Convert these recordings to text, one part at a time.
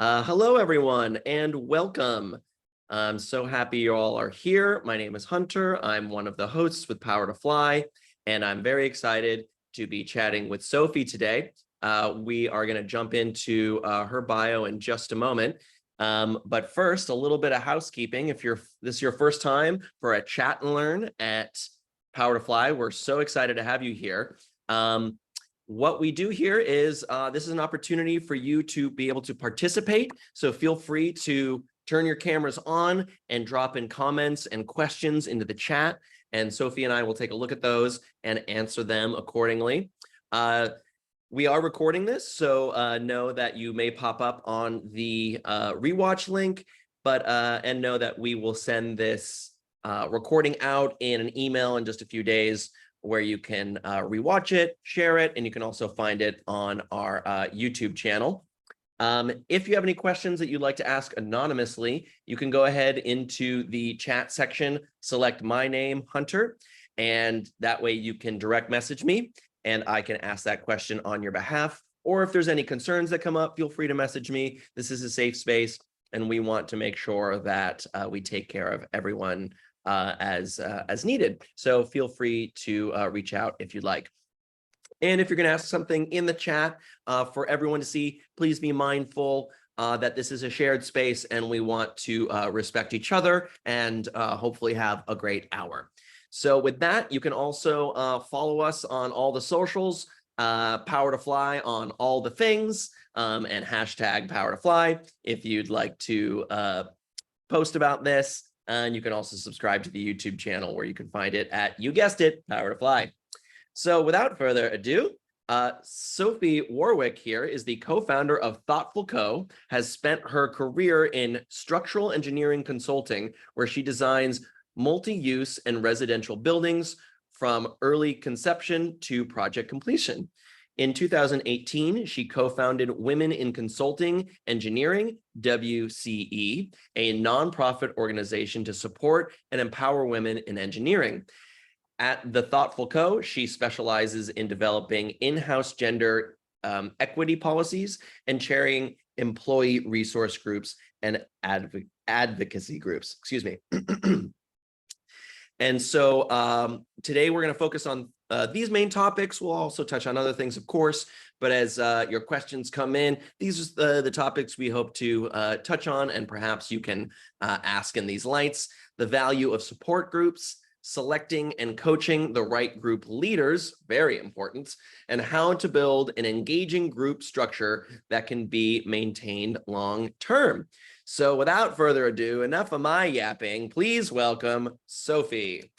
Hello, everyone, and welcome. I'm so happy you all are here. My name is Hunter. I'm one of the hosts with Power to Fly, and I'm very excited to be chatting with Sophie today. We are going to jump into her bio in just a moment. But first, a little bit of housekeeping. If this is your first time for a chat and learn at Power to Fly, we're so excited to have you here. What we do here is this is an opportunity for you to be able to participate. So feel free to turn your cameras on and drop in comments and questions into the chat. And Sophie and I will take a look at those and answer them accordingly. We are recording this, so know that you may pop up on the rewatch link, but and know that we will send this recording out in an email in just a few days, where you can rewatch it, share it, and you can also find it on our YouTube channel. If you have any questions that you'd like to ask anonymously, you can go ahead into the chat section, select my name, Hunter, and that way you can direct message me, and I can ask that question on your behalf. Or if there's any concerns that come up, feel free to message me. This is a safe space, and we want to make sure that we take care of everyone as needed. So feel free to reach out if you'd like. And if you're going to ask something in the chat for everyone to see, please be mindful that this is a shared space and we want to respect each other and hopefully have a great hour. So with that, you can also follow us on all the socials, Power to Fly on all the things, and hashtag Power to Fly if you'd like to post about this. And you can also subscribe to the YouTube channel where you can find it at, you guessed it, Power to Fly. So without further ado, Sophie Warwick here is the co-founder of Thoughtful Co., has spent her career in structural engineering consulting, where she designs multi-use and residential buildings from early conception to project completion. In 2018, she co-founded Women in Consulting Engineering, WCE, a nonprofit organization to support and empower women in engineering. At the Thoughtful Co., she specializes in developing in-house gender equity policies and chairing employee resource groups and advocacy groups. Excuse me. And so today we're going to focus on these main topics. We'll also touch on other things, of course, but as your questions come in, these are the topics we hope to touch on, and perhaps you can ask in these lights. The value of support groups, selecting and coaching the right group leaders, very important, and how to build an engaging group structure that can be maintained long-term. So without further ado, enough of my yapping, please welcome Sophie.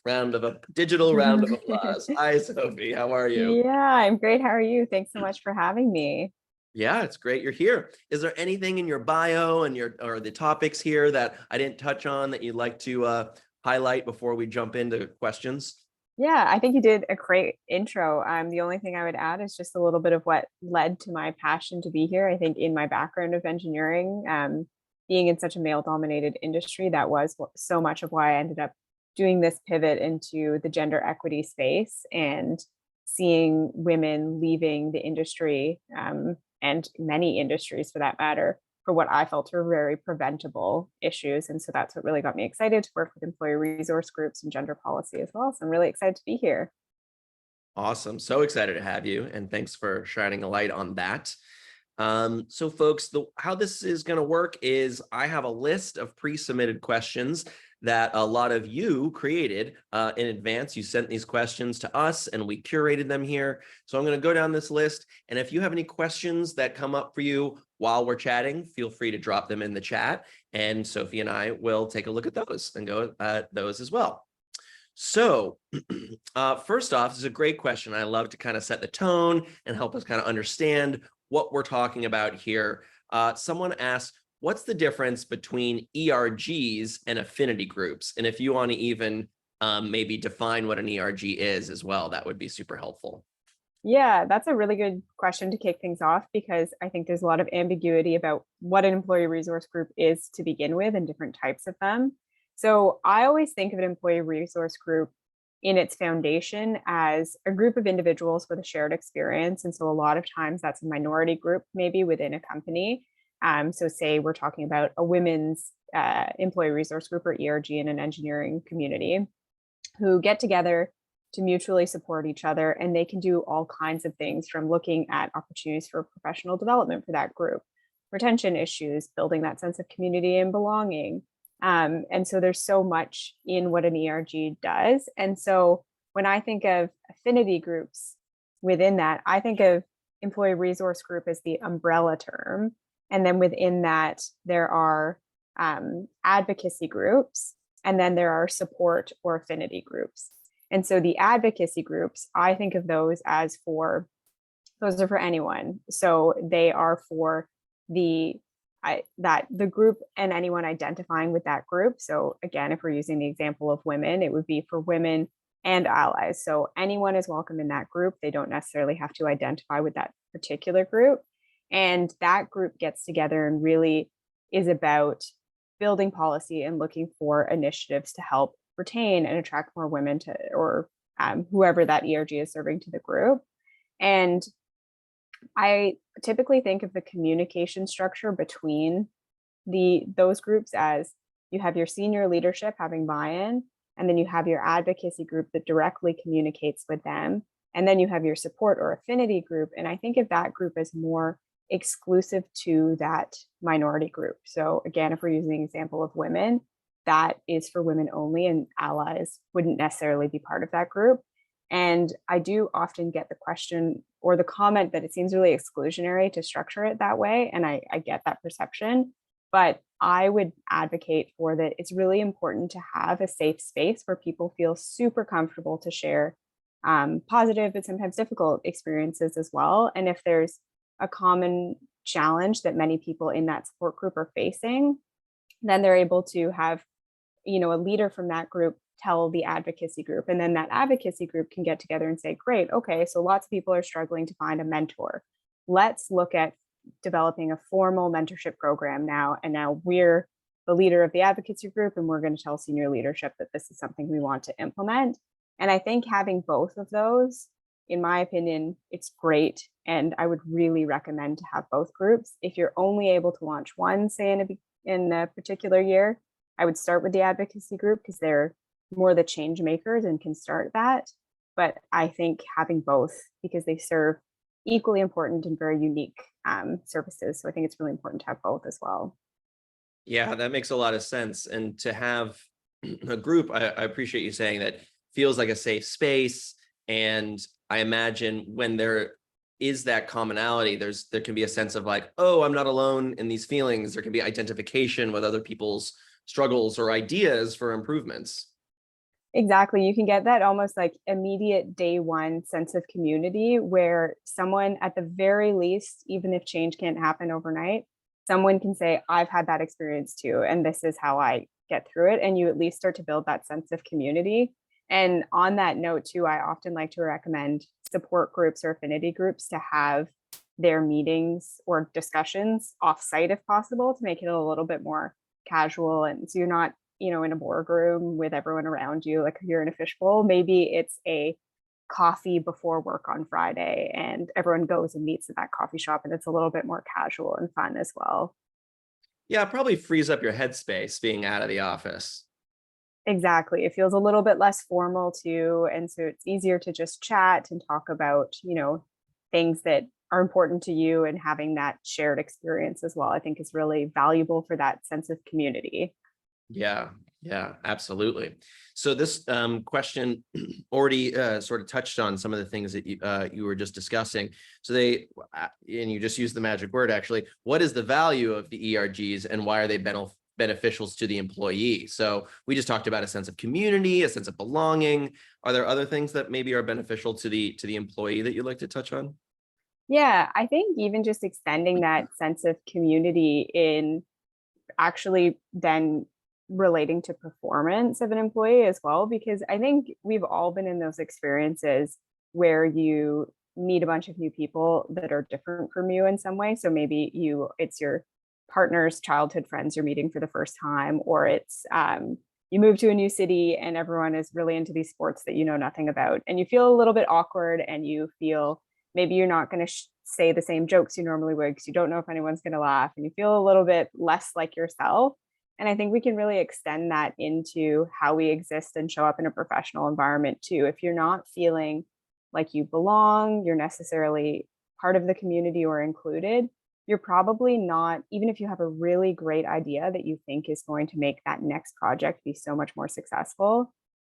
Digital round of applause. Hi, Sophie, how are you? Yeah, I'm great. How are you? Thanks so much for having me. Yeah, it's great you're here. Is there anything in your bio and or the topics here that I didn't touch on that you'd like to highlight before we jump into questions? Yeah, I think you did a great intro. The only thing I would add is just a little bit of what led to my passion to be here. I think in my background of engineering, being in such a male-dominated industry, that was so much of why I ended up doing this pivot into the gender equity space and seeing women leaving the industry, and many industries for that matter, for what I felt were very preventable issues. And so that's what really got me excited to work with employee resource groups and gender policy as well. So I'm really excited to be here. Awesome. So excited to have you. And thanks for shining a light on that. So folks, how this is going to work is I have a list of pre-submitted questions that a lot of you created in advance. You sent these questions to us and we curated them here. So I'm going to go down this list. And if you have any questions that come up for you while we're chatting, feel free to drop them in the chat. And Sophie and I will take a look at those and go at those as well. So first off, this is a great question. I love to kind of set the tone and help us kind of understand what we're talking about here. Someone asked, what's the difference between ERGs and affinity groups? And if you want to even maybe define what an ERG is as well, that would be super helpful. Yeah, that's a really good question to kick things off, because I think there's a lot of ambiguity about what an employee resource group is to begin with and different types of them. So I always think of an employee resource group in its foundation as a group of individuals with a shared experience. And so a lot of times that's a minority group, maybe within a company, So say we're talking about a women's employee resource group or ERG in an engineering community who get together to mutually support each other. And they can do all kinds of things, from looking at opportunities for professional development for that group, retention issues, building that sense of community and belonging. And so there's so much in what an ERG does. And so when I think of affinity groups within that, I think of employee resource group as the umbrella term. And then within that, there are advocacy groups, and then there are support or affinity groups. And so the advocacy groups, I think of those as those are for anyone. So they are for the group and anyone identifying with that group. So again, if we're using the example of women, it would be for women and allies. So anyone is welcome in that group. They don't necessarily have to identify with that particular group. And that group gets together and really is about building policy and looking for initiatives to help retain and attract more women to, or whoever that ERG is serving, to the group. And I typically think of the communication structure between those groups as you have your senior leadership having buy-in, and then you have your advocacy group that directly communicates with them, and then you have your support or affinity group. And I think of that group as more exclusive to that minority group. So again, if we're using an example of women, that is for women only, and allies wouldn't necessarily be part of that group. And I do often get the question or the comment that it seems really exclusionary to structure it that way. And I get that perception, but I would advocate for that. It's really important to have a safe space where people feel super comfortable to share positive but sometimes difficult experiences as well. And if there's a common challenge that many people in that support group are facing, then they're able to have, a leader from that group tell the advocacy group, and then that advocacy group can get together and say, great, okay, so lots of people are struggling to find a mentor. Let's look at developing a formal mentorship program now. And now we're the leader of the advocacy group, and we're going to tell senior leadership that this is something we want to implement. And I think having both of those, in my opinion, it's great. And I would really recommend to have both groups. If you're only able to launch one, say in a particular year, I would start with the advocacy group because they're more the change makers and can start that. But I think having both, because they serve equally important and very unique services. So I think it's really important to have both as well. Yeah, that makes a lot of sense. And to have a group, I appreciate you saying that, feels like a safe space. And I imagine when there is that commonality, there can be a sense of like, oh, I'm not alone in these feelings. There can be identification with other people's struggles or ideas for improvements. Exactly. You can get that almost like immediate day one sense of community where someone, at the very least, even if change can't happen overnight, someone can say, I've had that experience too, and this is how I get through it. And you at least start to build that sense of community. And on that note too, I often like to recommend support groups or affinity groups to have their meetings or discussions offsite if possible, to make it a little bit more casual. And so you're not, in a boardroom with everyone around you, like you're in a fishbowl. Maybe it's a coffee before work on Friday and everyone goes and meets at that coffee shop, and it's a little bit more casual and fun as well. Yeah, it probably frees up your headspace being out of the office. Exactly. It feels a little bit less formal too. And so it's easier to just chat and talk about, things that are important to you, and having that shared experience as well, I think is really valuable for that sense of community. Yeah, absolutely. So this question already sort of touched on some of the things that you were just discussing. So and you just used the magic word, actually. What is the value of the ERGs, and why are they beneficial to the employee? So we just talked about a sense of community, a sense of belonging. Are there other things that maybe are beneficial to the employee that you'd like to touch on? Yeah, I think even just extending that sense of community in actually then relating to performance of an employee as well, because I think we've all been in those experiences where you meet a bunch of new people that are different from you in some way. So maybe it's your partner's childhood friends you're meeting for the first time, or it's you move to a new city and everyone is really into these sports that you know nothing about, and you feel a little bit awkward, and you feel maybe you're not going to say the same jokes you normally would because you don't know if anyone's going to laugh, and you feel a little bit less like yourself. And I think we can really extend that into how we exist and show up in a professional environment too. If you're not feeling like you belong, you're necessarily part of the community or included, you're probably not, even if you have a really great idea that you think is going to make that next project be so much more successful,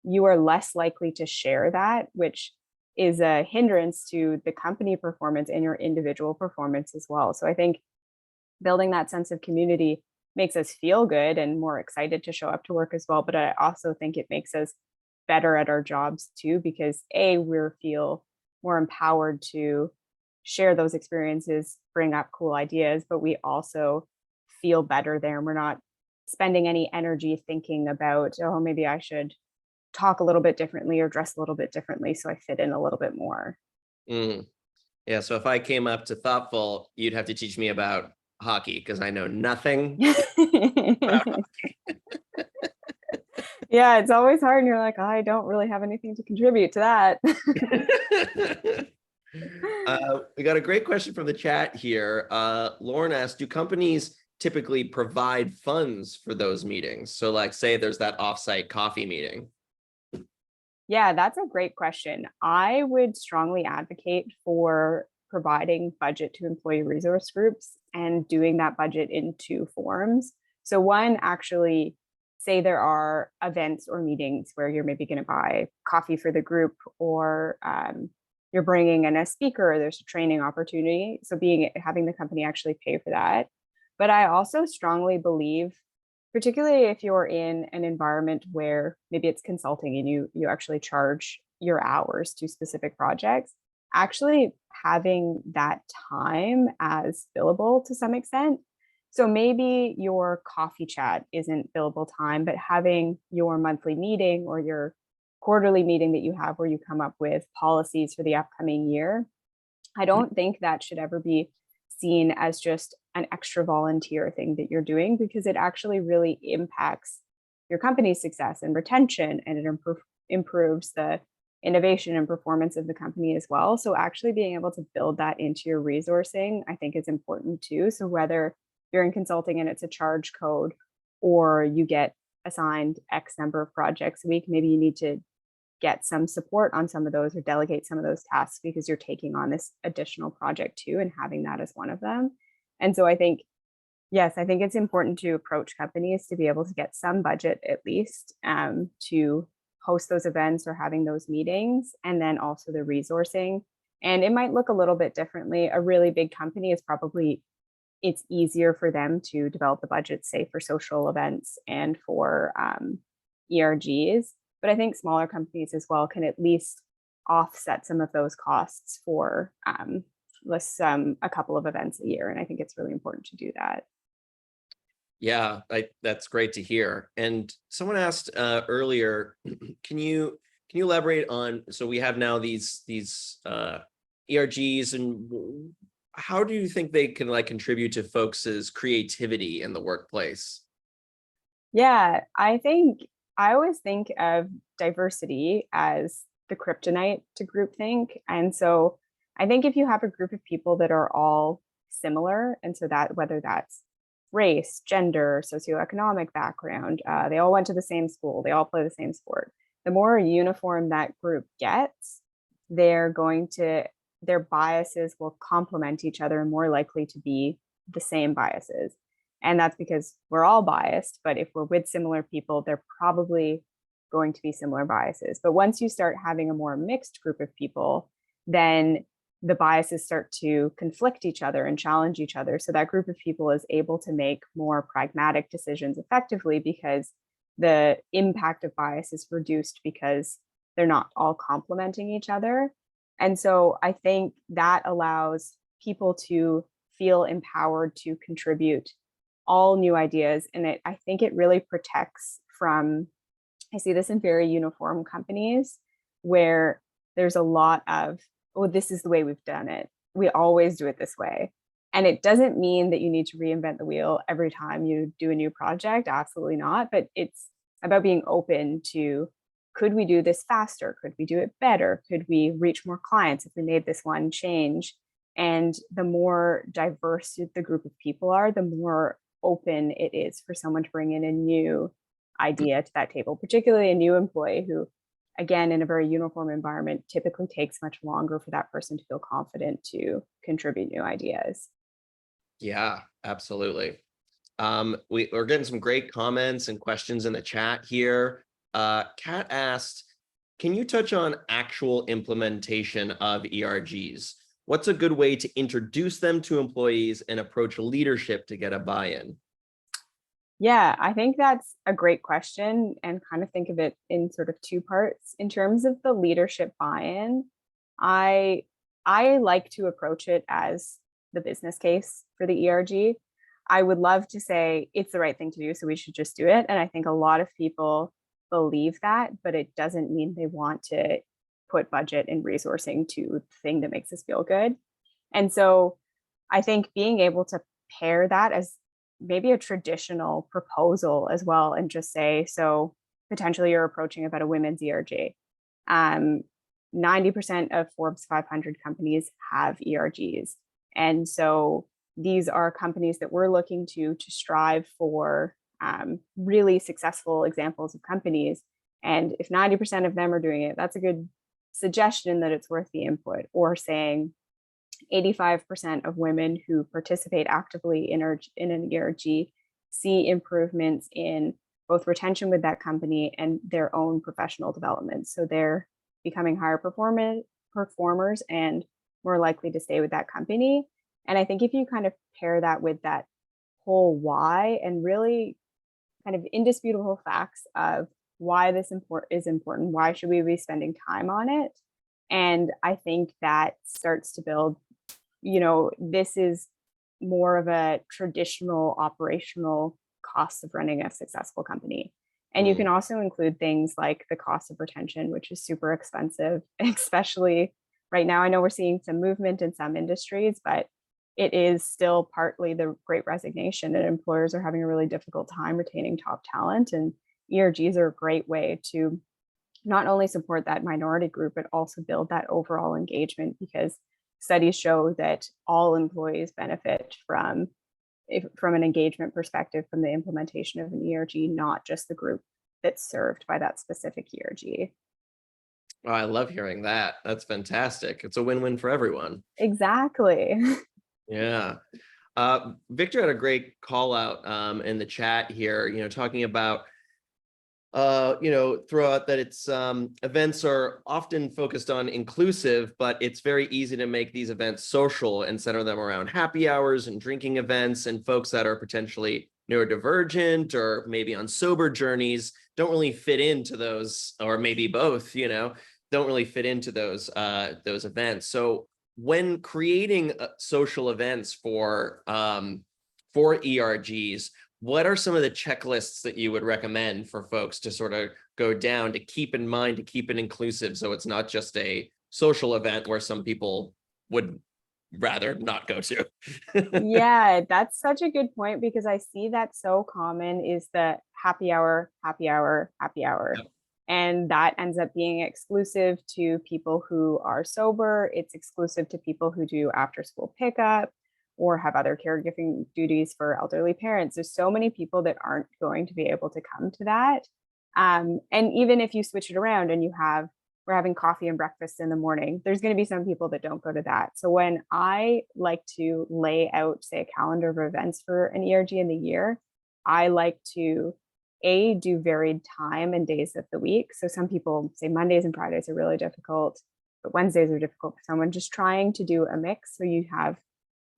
you are less likely to share that, which is a hindrance to the company performance and your individual performance as well. So I think building that sense of community makes us feel good and more excited to show up to work as well. But I also think it makes us better at our jobs too, because we feel more empowered to share those experiences, bring up cool ideas, but we also feel better there. And we're not spending any energy thinking about, oh, maybe I should talk a little bit differently or dress a little bit differently so I fit in a little bit more. Yeah, so if I came up to Thoughtful, you'd have to teach me about hockey because I know nothing about hockey. Yeah, it's always hard. And you're like, I don't really have anything to contribute to that. We got a great question from the chat here. Lauren asked, do companies typically provide funds for those meetings? So like say there's that offsite coffee meeting. Yeah, that's a great question. I would strongly advocate for providing budget to employee resource groups and doing that budget in two forms. So one, actually, say there are events or meetings where you're maybe going to buy coffee for the group, or you're bringing in a speaker, there's a training opportunity. So having the company actually pay for that. But I also strongly believe, particularly if you're in an environment where maybe it's consulting and you actually charge your hours to specific projects, actually having that time as billable to some extent. So maybe your coffee chat isn't billable time, but having your monthly meeting or your quarterly meeting that you have where you come up with policies for the upcoming year, I don't think that should ever be seen as just an extra volunteer thing that you're doing, because it actually really impacts your company's success and retention, and it improves the innovation and performance of the company as well. So actually being able to build that into your resourcing, I think is important too. So whether you're in consulting and it's a charge code, or you get assigned X number of projects a week, maybe you need to get some support on some of those or delegate some of those tasks because you're taking on this additional project too, and having that as one of them. And so I think, yes, I think it's important to approach companies to be able to get some budget at least to host those events or having those meetings, and then also the resourcing. And it might look a little bit differently. A really big company is probably, it's easier for them to develop the budget, say for social events and for ERGs. But I think smaller companies as well can at least offset some of those costs for a couple of events a year. And I think it's really important to do that. Yeah, that's great to hear. And someone asked earlier, can you elaborate on, so we have now these ERGs, and how do you think they can like contribute to folks' creativity in the workplace? Yeah, I always think of diversity as the kryptonite to groupthink. And so I think if you have a group of people that are all similar, and so that whether that's race, gender, socioeconomic background, they all went to the same school, they all play the same sport, the more uniform that group gets, their biases will complement each other and more likely to be the same biases. And that's because we're all biased, but if we're with similar people, they're probably going to be similar biases. But once you start having a more mixed group of people, then the biases start to conflict each other and challenge each other. So that group of people is able to make more pragmatic decisions effectively because the impact of bias is reduced because they're not all complementing each other. And so I think that allows people to feel empowered to contribute all new ideas. And I think it really protects from, I see this in very uniform companies where there's a lot of, oh, this is the way we've done it. We always do it this way. And it doesn't mean that you need to reinvent the wheel every time you do a new project. Absolutely not. But it's about being open to, could we do this faster? Could we do it better? Could we reach more clients if we made this one change? And the more diverse the group of people are, the more open it is for someone to bring in a new idea to that table, particularly a new employee who, again, in a very uniform environment, typically takes much longer for that person to feel confident to contribute new ideas. Yeah, absolutely. We're getting some great comments and questions in the chat here. Kat asked, can you touch on actual implementation of ERGs? What's a good way to introduce them to employees and approach leadership to get a buy-in? Yeah, I think that's a great question, and kind of think of it in sort of two parts. In terms of the leadership buy-in, I I like to approach it as the business case for the ERG. I would love to say it's the right thing to do, so we should just do it. And I think a lot of people believe that, but it doesn't mean they want to put budget and resourcing to the thing that makes us feel good. And so I think being able to pair that as maybe a traditional proposal as well, and just say, so potentially you're approaching about a women's ERG. Um, 90% of Forbes 500 companies have ERGs. And so these are companies that we're looking to strive for really successful examples of companies. And if 90% of them are doing it, that's a good suggestion that it's worth the input. Or saying 85% of women who participate actively in an ERG see improvements in both retention with that company and their own professional development. So they're becoming higher performers and more likely to stay with that company. And I think if you kind of pair that with that whole why and really kind of indisputable facts of why this is important, why should we be spending time on it? And I think that starts to build, this is more of a traditional operational cost of running a successful company. And you can also include things like the cost of retention, which is super expensive, especially right now. I know we're seeing some movement in some industries, but it is still partly the great resignation, and employers are having a really difficult time retaining top talent. And ERGs are a great way to not only support that minority group, but also build that overall engagement, because studies show that all employees benefit from an engagement perspective from the implementation of an ERG, not just the group that's served by that specific ERG. Oh, I love hearing that. That's fantastic. It's a win-win for everyone. Exactly. Yeah. Victor had a great call out in the chat here, talking about throughout that it's events are often focused on inclusive, but it's very easy to make these events social and center them around happy hours and drinking events, and folks that are potentially neurodivergent or maybe on sober journeys don't really fit into those, or maybe both, don't really fit into those events. So when creating social events for ERGs, what are some of the checklists that you would recommend for folks to sort of go down to keep in mind, to keep it inclusive, so it's not just a social event where some people would rather not go to? Yeah, that's such a good point, because I see that so common is the happy hour, happy hour, happy hour. Yep. And that ends up being exclusive to people who are sober. It's exclusive to people who do after school pickup or have other caregiving duties for elderly parents. There's so many people that aren't going to be able to come to that. And even if you switch it around and we're having coffee and breakfast in the morning, there's going to be some people that don't go to that. So when I like to lay out, say, a calendar of events for an ERG in the year, I like to do varied time and days of the week. So some people say Mondays and Fridays are really difficult, but Wednesdays are difficult for someone. Just trying to do a mix. So you have,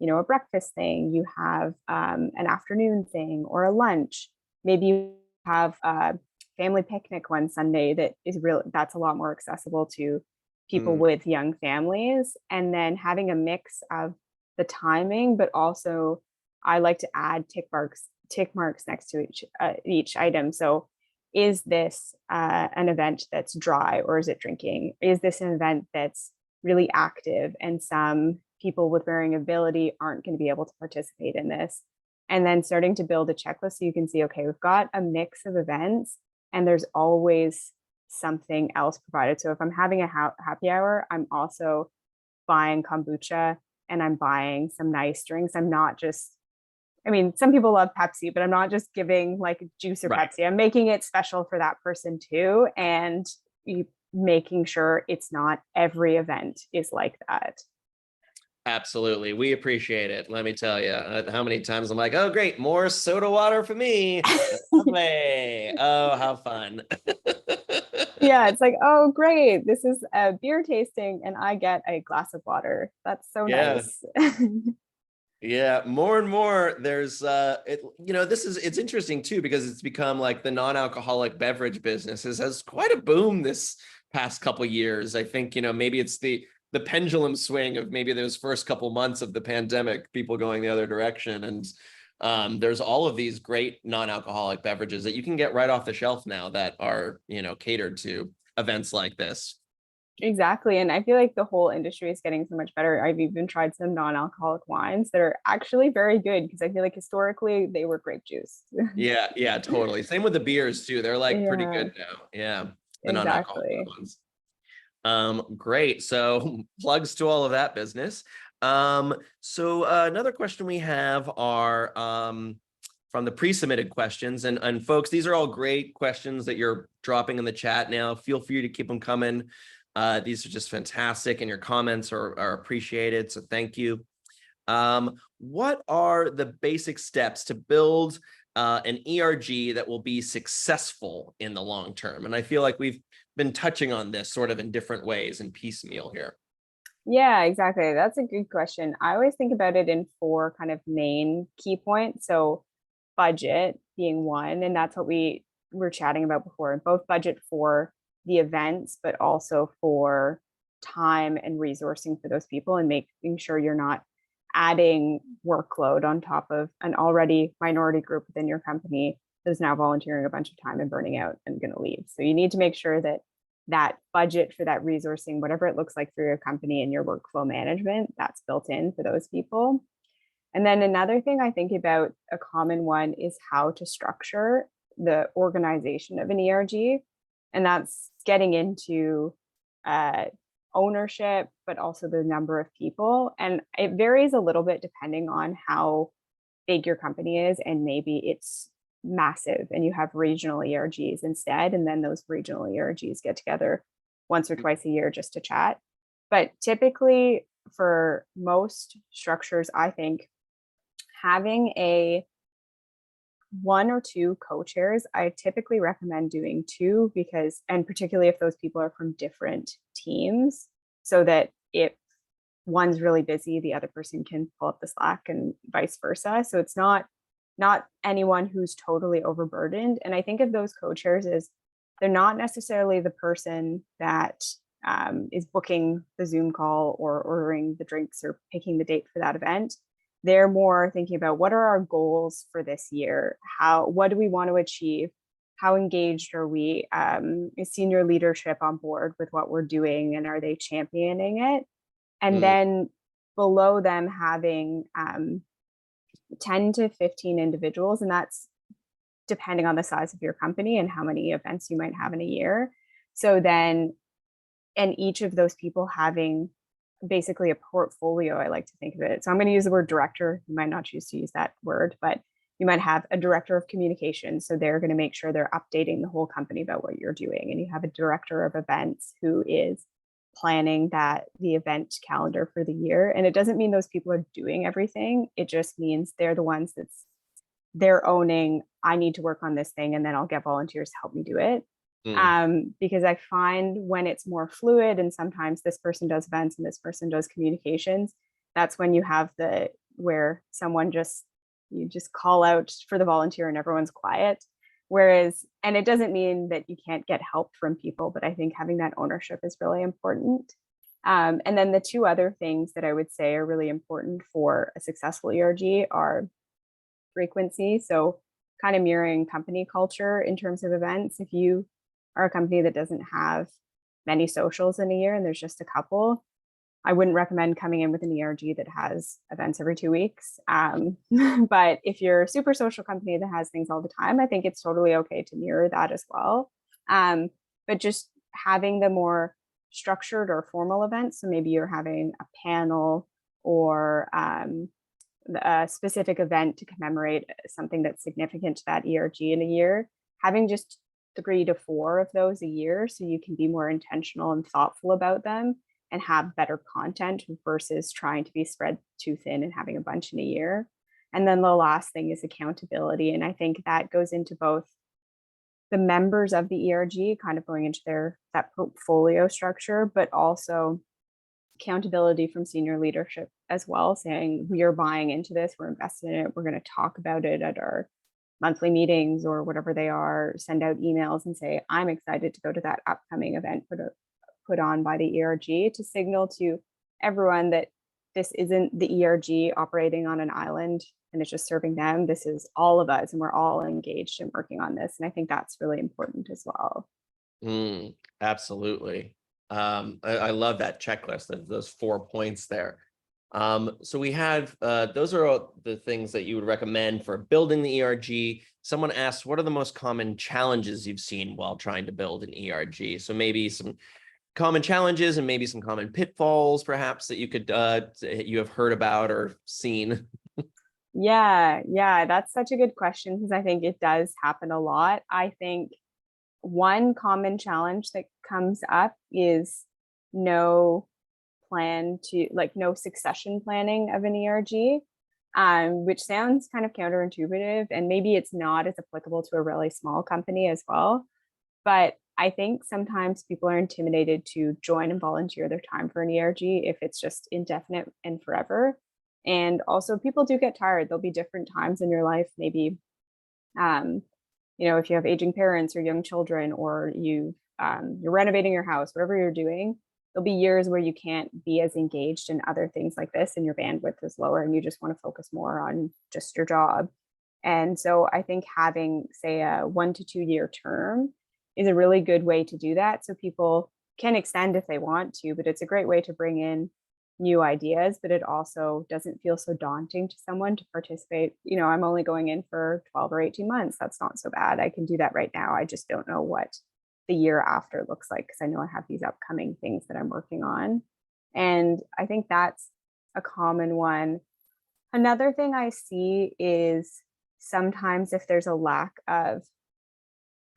a breakfast thing, you have an afternoon thing or a lunch. Maybe you have a family picnic one Sunday that's a lot more accessible to people with young families. And then having a mix of the timing, but also I like to add tick marks next to each item. So is this an event that's dry, or is it drinking? Is this an event that's really active and some people with varying ability aren't going to be able to participate in this? And then starting to build a checklist so you can see, okay, we've got a mix of events and there's always something else provided. So if I'm having a happy hour, I'm also buying kombucha and I'm buying some nice drinks. I'm not just, I mean, some people love Pepsi, but I'm not just giving like juice or Right. Pepsi. I'm making it special for that person too. And making sure it's not every event is like that. Absolutely. We appreciate it. Let me tell you how many times I'm like, oh, great, more soda water for me. Lovely. Oh, how fun. Yeah, it's like, oh, great. This is a beer tasting and I get a glass of water. That's so Yeah. nice. Yeah, more and more there's it's interesting too because it's become like the non-alcoholic beverage business has quite a boom this past couple years. I think, maybe it's the pendulum swing of maybe those first couple months of the pandemic, people going the other direction. And there's all of these great non-alcoholic beverages that you can get right off the shelf now that are, catered to events like this. Exactly. And I feel like the whole industry is getting so much better. I've even tried some non-alcoholic wines that are actually very good because I feel like historically they were grape juice. Yeah, yeah, totally. Same with the beers too. They're like pretty Yeah, good now. Yeah, the non-alcoholic exactly. ones. Great. So plugs to all of that business. So another question we have are from the pre-submitted questions, and folks, these are all great questions that you're dropping in the chat now. Feel free to keep them coming. These are just fantastic, and your comments are appreciated. So thank you. What are the basic steps to build an ERG that will be successful in the long term? And I feel like we've been touching on this sort of in different ways and piecemeal here. Yeah, exactly. That's a good question. I always think about it in four kind of main key points. So budget being one, and that's what we were chatting about before, both budget for the events, but also for time and resourcing for those people and making sure you're not adding workload on top of an already minority group within your company that is now volunteering a bunch of time and burning out and going to leave. So you need to make sure that that budget for that resourcing, whatever it looks like for your company and your workflow management, that's built in for those people. And then another thing I think about, a common one, is how to structure the organization of an ERG. And that's getting into ownership, but also the number of people. And it varies a little bit depending on how big your company is. And maybe it's massive and you have regional ERGs instead. And then those regional ERGs get together once or twice a year just to chat. But typically, for most structures, I think having a one or two co-chairs, I typically recommend doing two because, and particularly if those people are from different teams, so that if one's really busy, the other person can pull up the slack and vice versa. So it's not anyone who's totally overburdened. And I think of those co-chairs as they're not necessarily the person that is booking the Zoom call or ordering the drinks or picking the date for that event. They're more thinking about what are our goals for this year? What do we want to achieve? How engaged are we? Is senior leadership on board with what we're doing, and are they championing it? And then below them having 10 to 15 individuals, and that's depending on the size of your company and how many events you might have in a year. So then, and each of those people having basically a portfolio, I like to think of it. So I'm going to use the word director. You might not choose to use that word, but you might have a director of communication. So they're going to make sure they're updating the whole company about what you're doing. And you have a director of events who is planning the event calendar for the year. And it doesn't mean those people are doing everything. It just means they're the ones they're owning, I need to work on this thing, and then I'll get volunteers to help me do it. Because I find when it's more fluid and sometimes this person does events and this person does communications, that's when you have where you just call out for the volunteer and everyone's quiet. Whereas, and it doesn't mean that you can't get help from people, but I think having that ownership is really important. And then the two other things that I would say are really important for a successful ERG are frequency. So kind of mirroring company culture in terms of events. If you are a company that doesn't have many socials in a year and there's just a couple, I wouldn't recommend coming in with an ERG that has events every 2 weeks. But if you're a super social company that has things all the time, I think it's totally okay to mirror that as well. But just having the more structured or formal events, so maybe you're having a panel or a specific event to commemorate something that's significant to that ERG in a year, having just 3 to 4 of those a year so you can be more intentional and thoughtful about them and have better content versus trying to be spread too thin and having a bunch in a year. And then the last thing is accountability. And I think that goes into both the members of the ERG kind of going into that portfolio structure, but also accountability from senior leadership as well, saying we are buying into this, we're invested in it, we're going to talk about it at our monthly meetings or whatever they are, send out emails and say, I'm excited to go to that upcoming event put on by the ERG, to signal to everyone that this isn't the ERG operating on an island and it's just serving them. This is all of us and we're all engaged in working on this. And I think that's really important as well. Absolutely. I love that checklist of those 4 points there. So we have, those are all the things that you would recommend for building the ERG. Someone asked, what are the most common challenges you've seen while trying to build an ERG? So maybe some common challenges and maybe some common pitfalls, perhaps, that you could, you have heard about or seen. Yeah, that's such a good question because I think it does happen a lot. I think one common challenge that comes up is no succession planning of an ERG, which sounds kind of counterintuitive, and maybe it's not as applicable to a really small company as well. But I think sometimes people are intimidated to join and volunteer their time for an ERG if it's just indefinite and forever. And also people do get tired. There'll be different times in your life, maybe, if you have aging parents or young children, or you're renovating your house, whatever you're doing, there'll be years where you can't be as engaged in other things like this and your bandwidth is lower and you just want to focus more on just your job. And so I think having, say, a 1 to 2 year term is a really good way to do that. So people can extend if they want to, but it's a great way to bring in new ideas, but it also doesn't feel so daunting to someone to participate. I'm only going in for 12 or 18 months. That's not so bad. I can do that right now. I just don't know what the year after looks like because I know I have these upcoming things that I'm working on. And I think that's a common one. Another thing I see is sometimes if there's a lack of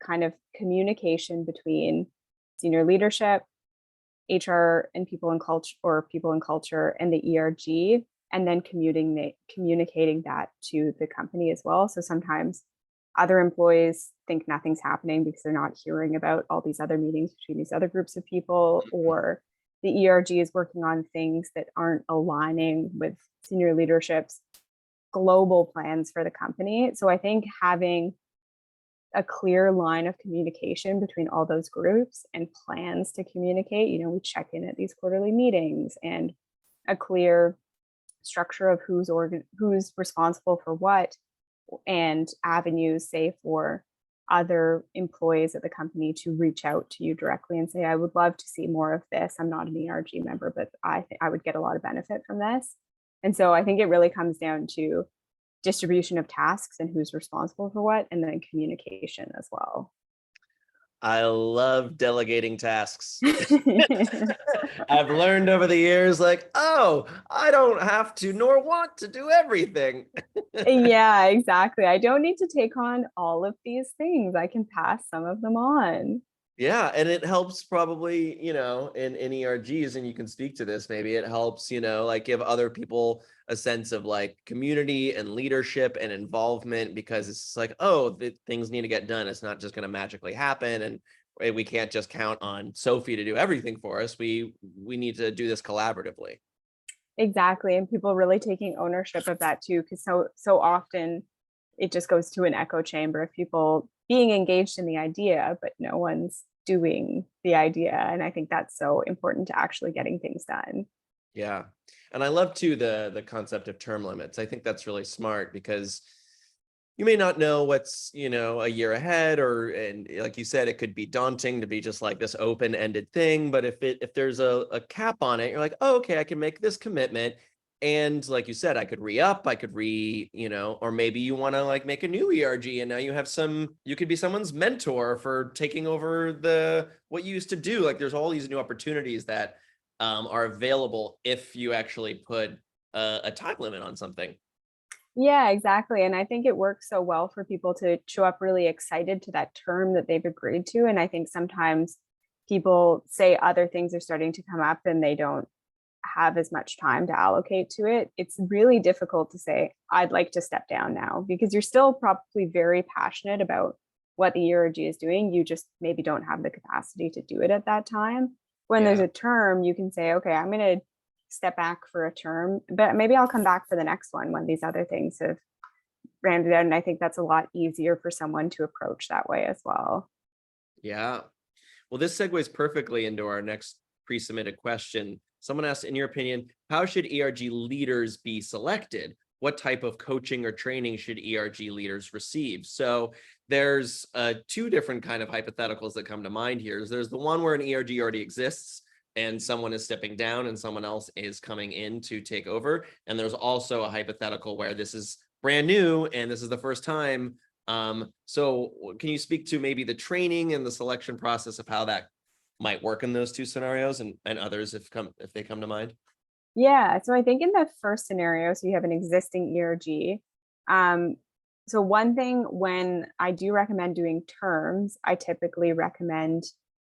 kind of communication between senior leadership, HR and people in culture and the ERG, and then communicating that to the company as well. So sometimes other employees think nothing's happening because they're not hearing about all these other meetings between these other groups of people, or the ERG is working on things that aren't aligning with senior leadership's global plans for the company. So I think having a clear line of communication between all those groups and plans to communicate, we check in at these quarterly meetings, and a clear structure of who's responsible for what, and avenues, say, for other employees at the company to reach out to you directly and say, I would love to see more of this. I'm not an ERG member, but I would get a lot of benefit from this. And so I think it really comes down to distribution of tasks and who's responsible for what, and then communication as well. I love delegating tasks. I've learned over the years, I don't have to nor want to do everything. Yeah, exactly. I don't need to take on all of these things. I can pass some of them on. Yeah, and it helps probably, in ERGs, and you can speak to this, maybe it helps, give other people a sense of community and leadership and involvement, because it's things need to get done. It's not just going to magically happen, and we can't just count on Sophie to do everything for us. We need to do this collaboratively. Exactly, and people really taking ownership of that too, because so often it just goes to an echo chamber of people being engaged in the idea, but no one's doing the idea. And I think that's so important to actually getting things done. Yeah. And I love too the concept of term limits. I think that's really smart, because you may not know what's, a year ahead, and like you said, it could be daunting to be just like this open-ended thing. But if there's a cap on it, you're like, oh, okay, I can make this commitment. And like you said, I could re-up, I could or maybe you want to make a new ERG, and now you could be someone's mentor for taking over what you used to do. There's all these new opportunities that are available if you actually put a time limit on something. Yeah, exactly. And I think it works so well for people to show up really excited to that term that they've agreed to. And I think sometimes people say other things are starting to come up and they don't have as much time to allocate to it. It's really difficult to say, I'd like to step down now, because you're still probably very passionate about what the ERG is doing. You just maybe don't have the capacity to do it at that time. When there's Yeah. a term, you can say, okay, I'm going to step back for a term, but maybe I'll come back for the next one when these other things have rounded out. And I think that's a lot easier for someone to approach that way as well. Yeah. Well, this segues perfectly into our next pre-submitted question. Someone asked, in your opinion, how should ERG leaders be selected? What type of coaching or training should ERG leaders receive? So there's two different kind of hypotheticals that come to mind here. There's the one where an ERG already exists and someone is stepping down and someone else is coming in to take over. And there's also a hypothetical where this is brand new and this is the first time. So can you speak to maybe the training and the selection process of how that might work in those two scenarios, and others if they come to mind? Yeah. So I think in the first scenario, so you have an existing ERG. So one thing, when I do recommend doing terms, I typically recommend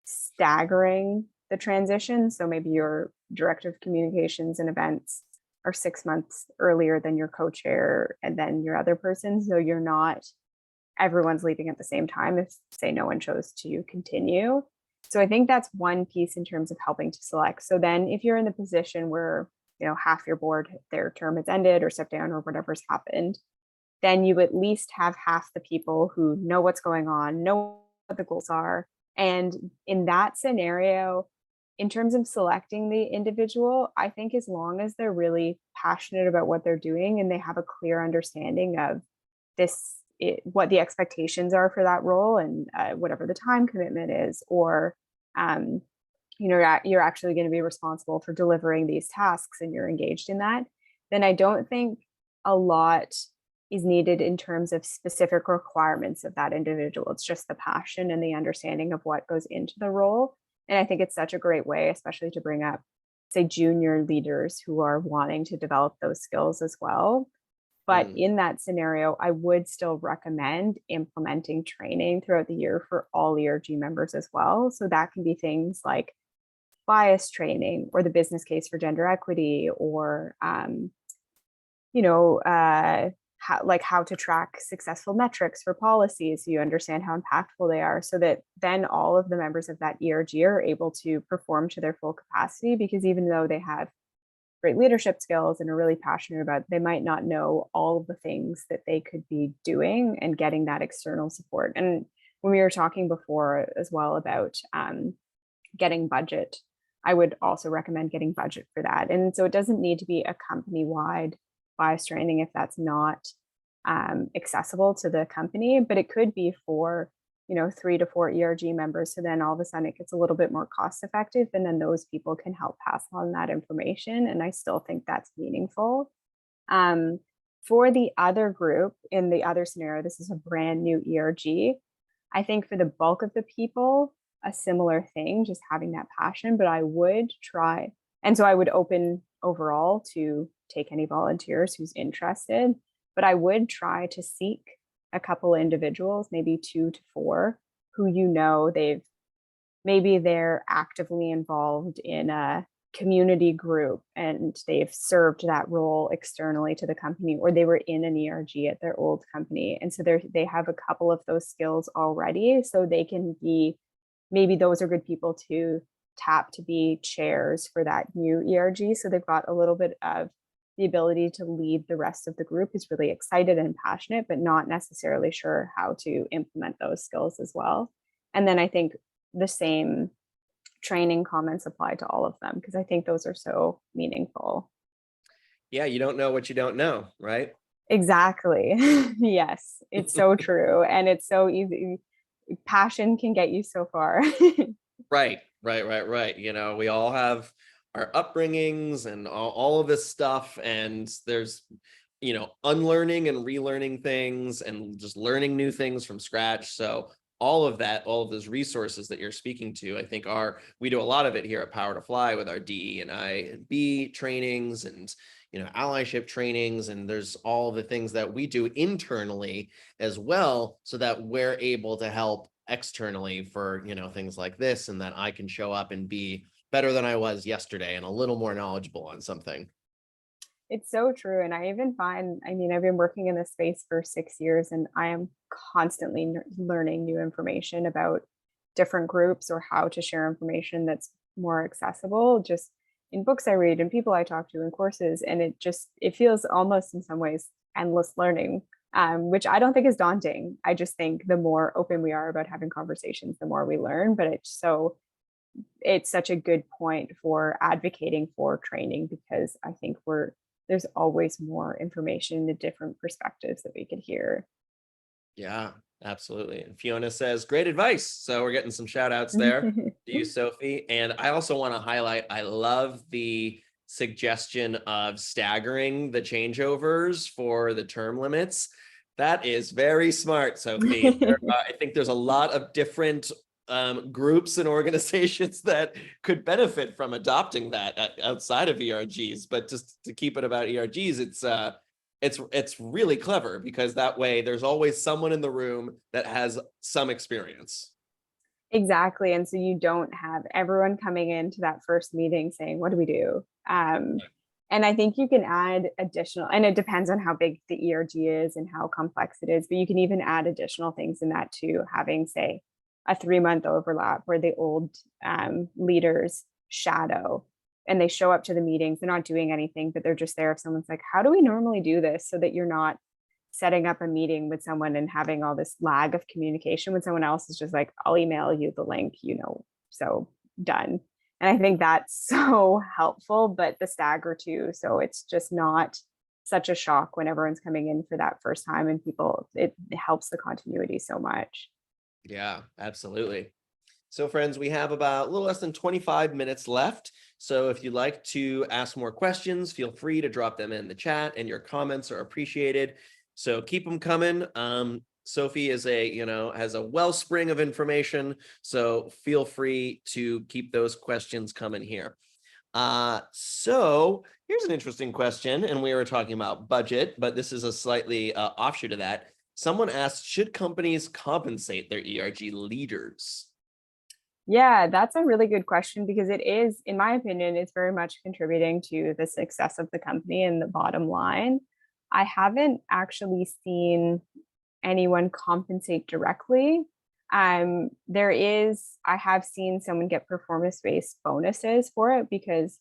staggering the transition. So maybe your director of communications and events are 6 months earlier than your co-chair and then your other person. So you're not, everyone's leaving at the same time if, say, no one chose to continue. So I think that's one piece in terms of helping to select. So then if you're in the position where, half your board, their term has ended or stepped down or whatever's happened, then you at least have half the people who know what's going on, know what the goals are. And in that scenario, in terms of selecting the individual, I think as long as they're really passionate about what they're doing and they have a clear understanding of what the expectations are for that role and whatever the time commitment is, or you're actually going to be responsible for delivering these tasks and you're engaged in that, then I don't think a lot is needed in terms of specific requirements of that individual. It's just the passion and the understanding of what goes into the role. And I think it's such a great way, especially to bring up, say, junior leaders who are wanting to develop those skills as well. But in that scenario, I would still recommend implementing training throughout the year for all ERG members as well. So that can be things like bias training or the business case for gender equity, or how to track successful metrics for policies so you understand how impactful they are, so that then all of the members of that ERG are able to perform to their full capacity. Because even though they have great leadership skills and are really passionate about it, they might not know all of the things that they could be doing and getting that external support. And when we were talking before as well about getting budget, I would also recommend getting budget for that. And so it doesn't need to be a company-wide bias training if that's not accessible to the company, but it could be for 3 to 4 ERG members. So then all of a sudden it gets a little bit more cost effective, and then those people can help pass on that information. And I still think that's meaningful. For the other group, in the other scenario, this is a brand new ERG. I think for the bulk of the people, a similar thing, just having that passion, but I would try. And so I would open overall to take any volunteers who's interested, but I would try to seek a couple individuals, maybe 2 to 4, who they're actively involved in a community group and they've served that role externally to the company, or they were in an ERG at their old company. And so they have a couple of those skills already. So they can be, maybe those are good people to tap to be chairs for that new ERG. So they've got a little bit of the ability to lead the rest of the group, who's really excited and passionate, but not necessarily sure how to implement those skills as well. And then I think the same training comments apply to all of them, because I think those are so meaningful. Yeah, you don't know what you don't know, right? Exactly. Yes, it's so true. And it's so easy. Passion can get you so far. Right. We all have our upbringings and all of this stuff, and there's unlearning and relearning things and just learning new things from scratch. So all of those resources that you're speaking to, I think we do a lot of it here at Power to Fly with our DE and I and B trainings, and allyship trainings, and there's all the things that we do internally as well, so that we're able to help externally for, things like this, and that I can show up and be better than I was yesterday and a little more knowledgeable on something. It's so true. And I even find, I mean, I've been working in this space for 6 years and I am constantly learning new information about different groups or how to share information that's more accessible, just in books I read and people I talk to in courses. And it feels almost in some ways endless learning, which I don't think is daunting. I just think the more open we are about having conversations, the more we learn. But it's such a good point for advocating for training, because I think there's always more information, the different perspectives that we could hear. Yeah, absolutely. And Fiona says, great advice. So we're getting some shout outs there to you, Sophie. And I also want to highlight, I love the suggestion of staggering the changeovers for the term limits. That is very smart, Sophie. I think there's a lot of different groups and organizations that could benefit from adopting that outside of ERGs. But just to keep it about ERGs, it's really clever, because that way there's always someone in the room that has some experience. Exactly. And so you don't have everyone coming into that first meeting saying, what do we do? And I think you can add additional, and it depends on how big the ERG is and how complex it is, but you can even add additional things in that too, having, say, a 3-month overlap where the old leaders shadow and they show up to the meetings. They're not doing anything, but they're just there if someone's like, how do we normally do this? So that you're not setting up a meeting with someone and having all this lag of communication when someone else is just like, I'll email you the link, so done. And I think that's so helpful, but the stagger too. So it's just not such a shock when everyone's coming in for that first time, and it helps the continuity so much. Yeah, absolutely. So friends, we have about a little less than 25 minutes left. So if you'd like to ask more questions, feel free to drop them in the chat, and your comments are appreciated. So keep them coming. Sophie has a wellspring of information, so feel free to keep those questions coming here. So here's an interesting question, and we were talking about budget, but this is a slightly offshoot of that. Someone asked, should companies compensate their ERG leaders? Yeah, that's a really good question, because it is, in my opinion, it's very much contributing to the success of the company and the bottom line. I haven't actually seen anyone compensate directly. I have seen someone get performance-based bonuses for it, because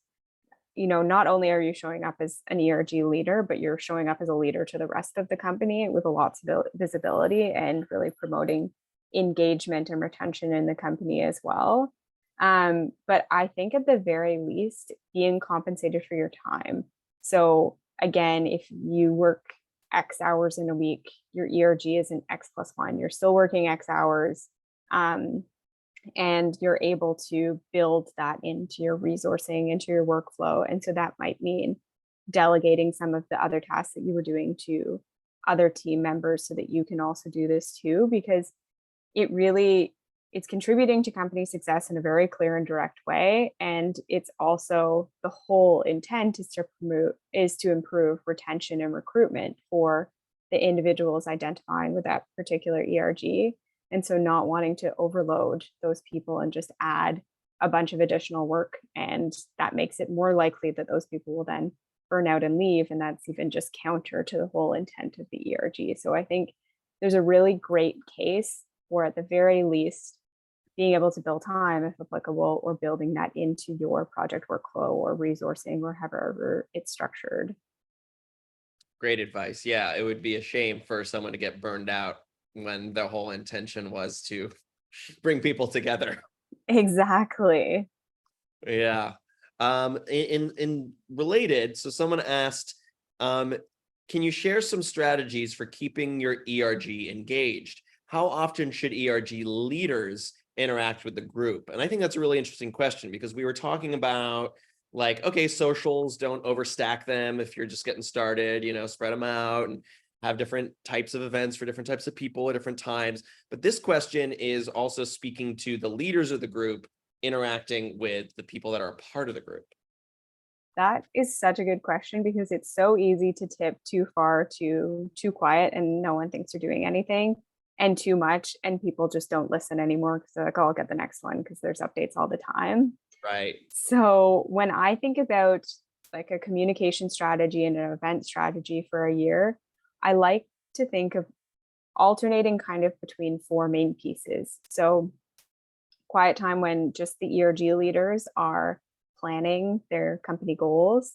not only are you showing up as an ERG leader, but you're showing up as a leader to the rest of the company with a lot of visibility and really promoting engagement and retention in the company as well. But I think at the very least, being compensated for your time. So again, if you work X hours in a week, your ERG is an X+1. You're still working X hours. And you're able to build that into your resourcing, into your workflow. And so that might mean delegating some of the other tasks that you were doing to other team members so that you can also do this too, because it's contributing to company success in a very clear and direct way. And it's also, the whole intent is to improve retention and recruitment for the individuals identifying with that particular ERG. And so not wanting to overload those people and just add a bunch of additional work. And that makes it more likely that those people will then burn out and leave. And that's even just counter to the whole intent of the ERG. So I think there's a really great case for, at the very least, being able to build time if applicable, or building that into your project workflow or resourcing or however it's structured. Great advice. Yeah, it would be a shame for someone to get burned out when the whole intention was to bring people together. Exactly. Yeah. In related, so someone asked, can you share some strategies for keeping your ERG engaged? How often should ERG leaders interact with the group? And I think that's a really interesting question, because we were talking about, like, okay, socials, don't overstack them if you're just getting started, spread them out and have different types of events for different types of people at different times. But this question is also speaking to the leaders of the group interacting with the people that are a part of the group. That is such a good question because it's so easy to tip too far to too quiet and no one thinks you're doing anything, and too much and people just don't listen anymore because they're like, oh, I'll get the next one because there's updates all the time. Right. So when I think about like a communication strategy and an event strategy for a year, I like to think of alternating kind of between four main pieces. So quiet time when just the ERG leaders are planning their company goals.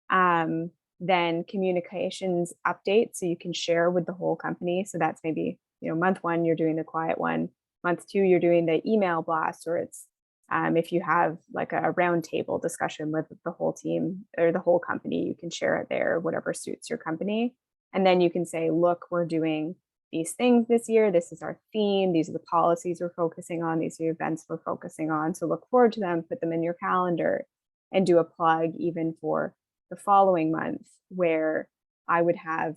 Then communications updates so you can share with the whole company. So that's maybe, month one, you're doing the quiet one. Month two, you're doing the email blast, or it's if you have like a roundtable discussion with the whole team or the whole company, you can share it there, whatever suits your company. And then you can say, look, we're doing these things this year. This is our theme. These are the policies we're focusing on. These are the events we're focusing on. So look forward to them, put them in your calendar, and do a plug even for the following month where I would have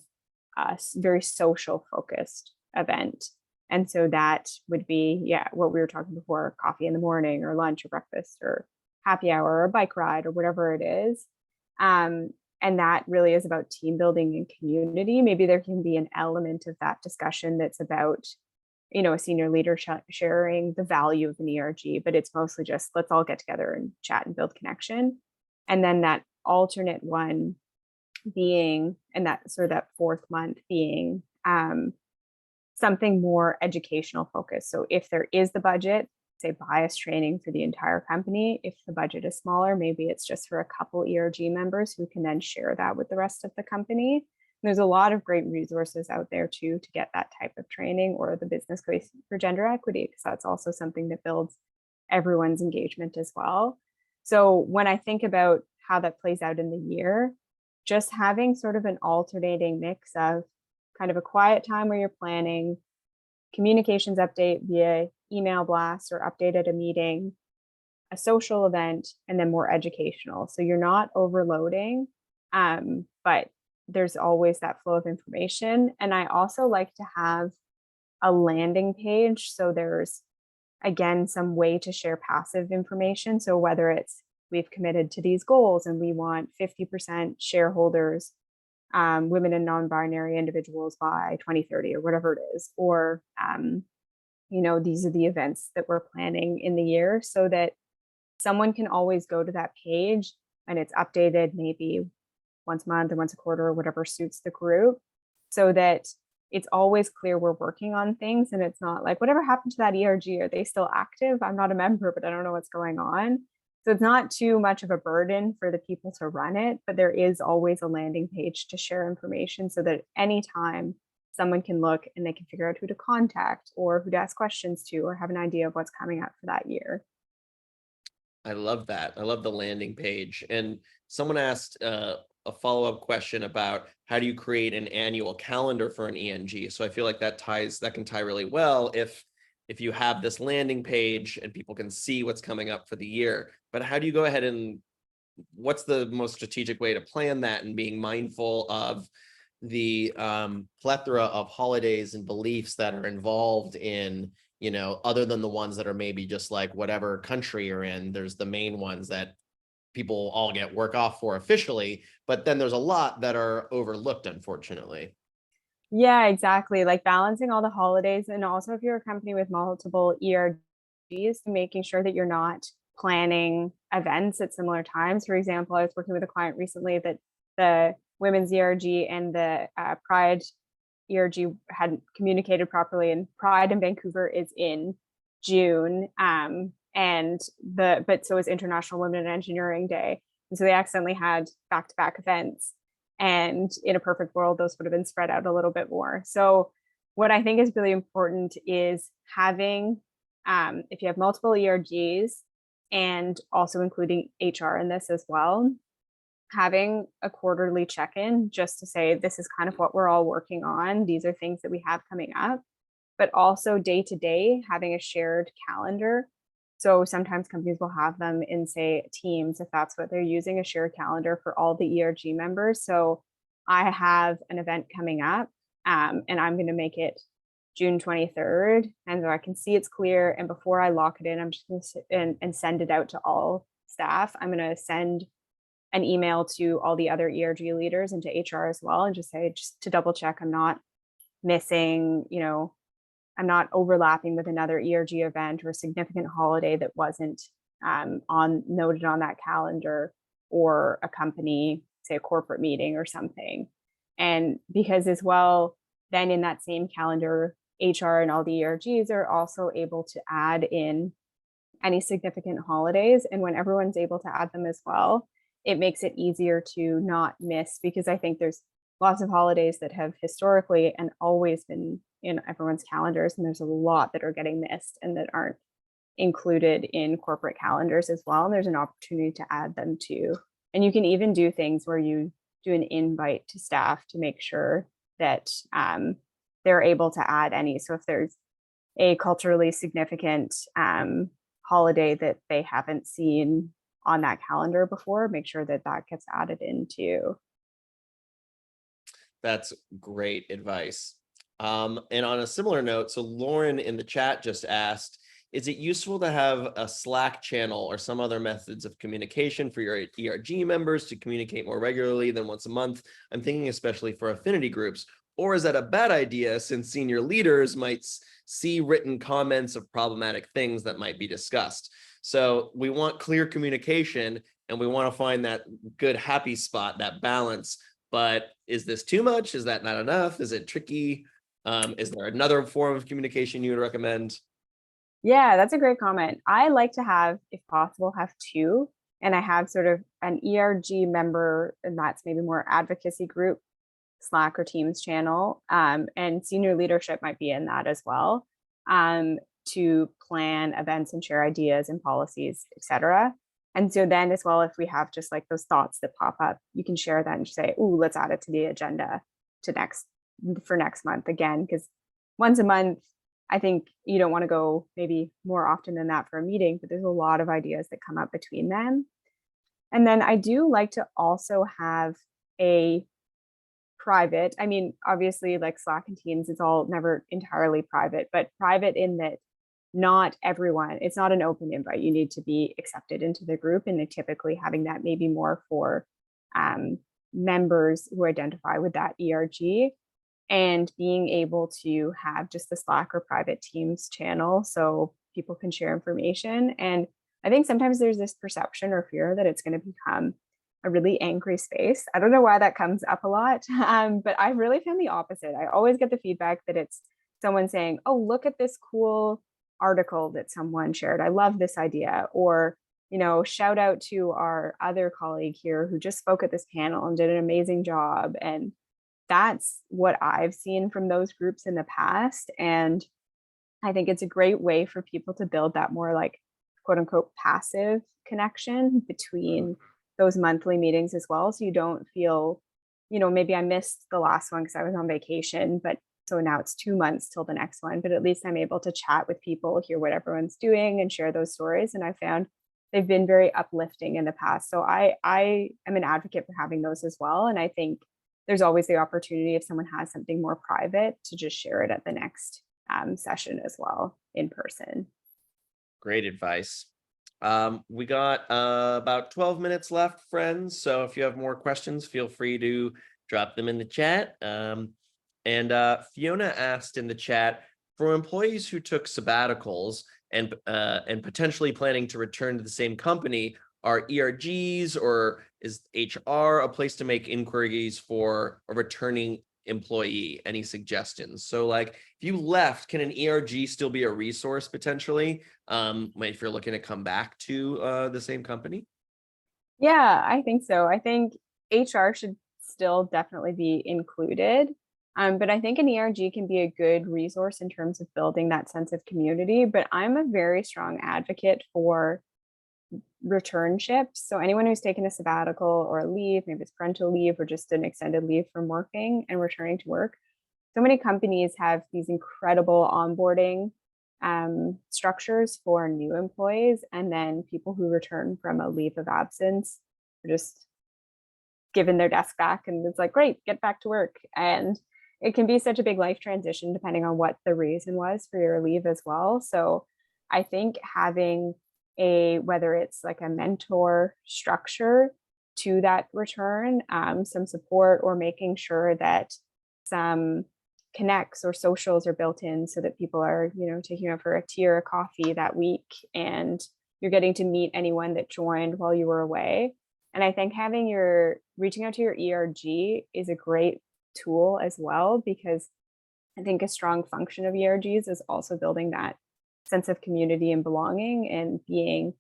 a very social focused event. And so that would be, yeah, what we were talking before, coffee in the morning or lunch or breakfast or happy hour or a bike ride or whatever it is. And that really is about team building and community. Maybe there can be an element of that discussion that's about, a senior leader sharing the value of an ERG, but it's mostly just let's all get together and chat and build connection. And then that alternate one being, and that sort of that fourth month being something more educational focused. So if there is the budget, say bias training for the entire company. If the budget is smaller, maybe it's just for a couple ERG members who can then share that with the rest of the company. And there's a lot of great resources out there too to get that type of training, or the business case for gender equity, because that's also something that builds everyone's engagement as well. So when I think about how that plays out in the year, just having sort of an alternating mix of kind of a quiet time where you're planning, communications update via email blast or update at a meeting, a social event, and then more educational. So you're not overloading, but there's always that flow of information. And I also like to have a landing page. So there's, again, some way to share passive information. So whether it's we've committed to these goals and we want 50% shareholders, women and non-binary individuals by 2030 or whatever it is, or these are the events that we're planning in the year, so that someone can always go to that page and it's updated maybe once a month or once a quarter or whatever suits the group, so that it's always clear we're working on things. And it's not like, whatever happened to that ERG? Are they still active? I'm not a member, but I don't know what's going on. So it's not too much of a burden for the people to run it, but there is always a landing page to share information so that anytime someone can look and they can figure out who to contact or who to ask questions to or have an idea of what's coming up for that year. I love that. I love the landing page. And someone asked a follow-up question about how do you create an annual calendar for an ENG? So I feel like that can tie really well if you have this landing page and people can see what's coming up for the year. But how do you go ahead and what's the most strategic way to plan that, and being mindful of the plethora of holidays and beliefs that are involved in, other than the ones that are maybe just like whatever country you're in, there's the main ones that people all get work off for officially, but then there's a lot that are overlooked, unfortunately. Yeah, exactly. Like balancing all the holidays. And also, if you're a company with multiple ERGs, making sure that you're not planning events at similar times. For example, I was working with a client recently that the women's ERG and the Pride ERG hadn't communicated properly, and Pride in Vancouver is in June. But so is International Women in Engineering Day. And so they accidentally had back-to-back events. And in a perfect world, those would have been spread out a little bit more. So what I think is really important is having, if you have multiple ERGs and also including HR in this as well, having a quarterly check-in just to say, this is kind of what we're all working on. These are things that we have coming up, but also day to day, having a shared calendar. So sometimes companies will have them in, say, Teams, if that's what they're using, a shared calendar for all the ERG members. So I have an event coming up, and I'm going to make it June 23rd. And so I can see it's clear. And before I lock it in, I'm just going to sit and send it out to all staff. I'm going to send an email to all the other ERG leaders and to HR as well, and just say, just to double check, I'm not missing, I'm not overlapping with another ERG event or a significant holiday that wasn't noted on that calendar, or a company, say a corporate meeting or something. And because as well, then in that same calendar, HR and all the ERGs are also able to add in any significant holidays. And when everyone's able to add them as well, it makes it easier to not miss, because I think there's lots of holidays that have historically and always been in everyone's calendars, and there's a lot that are getting missed and that aren't included in corporate calendars as well. And there's an opportunity to add them too. And you can even do things where you do an invite to staff to make sure that they're able to add any. So if there's a culturally significant holiday that they haven't seen on that calendar before, make sure that that gets added in too. That's great advice. And on a similar note, so Lauren in the chat just asked, is it useful to have a Slack channel or some other methods of communication for your ERG members to communicate more regularly than once a month? I'm thinking especially for affinity groups. Or is that a bad idea, since senior leaders might see written comments of problematic things that might be discussed? So we want clear communication, and we want to find that good happy spot, that balance. But is this too much? Is that not enough? Is it tricky? Is there another form of communication you would recommend? Yeah, that's a great comment. I like to have, if possible, have two. And I have sort of an ERG member, and that's maybe more advocacy group, Slack or Teams channel. And senior leadership might be in that as well, to plan events and share ideas and policies, etc. And so then as well, if we have just like those thoughts that pop up, you can share that and say, oh, let's add it to the agenda for next month again, because once a month, I think you don't want to go maybe more often than that for a meeting, but there's a lot of ideas that come up between them. And then I do like to also have a private, I mean, obviously like Slack and Teams, it's all never entirely private, but private in that not everyone, it's not an open invite. You need to be accepted into the group, and they're typically having that maybe more for members who identify with that ERG, and being able to have just the Slack or private Teams channel so people can share information. And I think sometimes there's this perception or fear that it's going to become a really angry space. I don't know why that comes up a lot, but I've really found the opposite. I always get the feedback that it's someone saying, oh, look at this cool article that someone shared. I love this idea. Or, shout out to our other colleague here who just spoke at this panel and did an amazing job. And that's what I've seen from those groups in the past. And I think it's a great way for people to build that more like quote unquote passive connection between those monthly meetings as well. So you don't feel, maybe I missed the last one because I was on vacation, but so now it's 2 months till the next one, but at least I'm able to chat with people, hear what everyone's doing, and share those stories. And I found they've been very uplifting in the past. So I am an advocate for having those as well. And I think there's always the opportunity, if someone has something more private, to just share it at the next session as well in person. Great advice. We got about 12 minutes left, friends. So if you have more questions, feel free to drop them in the chat. And Fiona asked in the chat, for employees who took sabbaticals and potentially planning to return to the same company, are ERGs or is HR a place to make inquiries for a returning employee? Any suggestions? So like if you left, can an ERG still be a resource potentially if you're looking to come back to the same company? Yeah, I think so. I think HR should still definitely be included. But I think an ERG can be a good resource in terms of building that sense of community. But I'm a very strong advocate for returnships. So anyone who's taken a sabbatical or a leave, maybe it's parental leave or just an extended leave from working and returning to work. So many companies have these incredible onboarding structures for new employees, and then people who return from a leave of absence are just given their desk back and it's like, great, get back to work. And it can be such a big life transition depending on what the reason was for your leave as well. So I think having whether it's like a mentor structure to that return, some support, or making sure that some connects or socials are built in so that people are, taking out for a tea or a coffee that week, and you're getting to meet anyone that joined while you were away. And I think reaching out to your ERG is a great tool as well, because I think a strong function of ERGs is also building that sense of community and belonging, and being